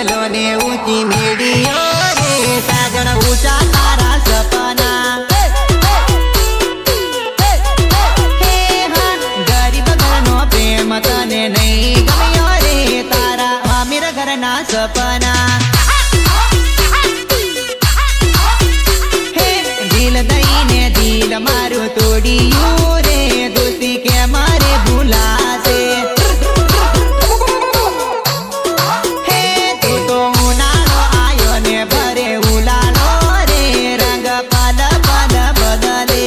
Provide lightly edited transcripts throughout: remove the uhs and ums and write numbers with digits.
બંગલો ને ઊંચી મેડીઓ રે સાજણ ઊંચા તારા સપના ગરીબ ઘરનો પ્રેમ તને નહીં ગમ્યો રે તારા અમીર ઘરના સપના દિલ દઈને દિલ મારું તોડ્યું રે દોસ્તી કે મારે ભૂલાશે હે તું તો ઉનાળો આયો ને ભરે ઉલાળો રે રંગ પલ પલ બદલે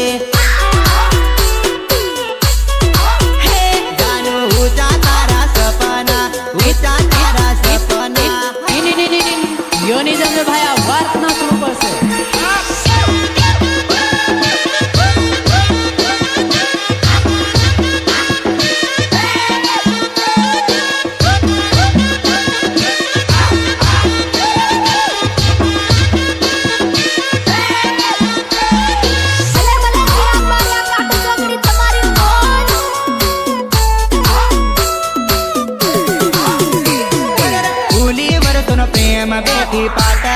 હે જાનું ઊંચા તારા સપના ઊંચા તારા સપના યોની જમે ભાઈ આ વાત ના શરૂ કરશે પ્રેમ બેટી પાટ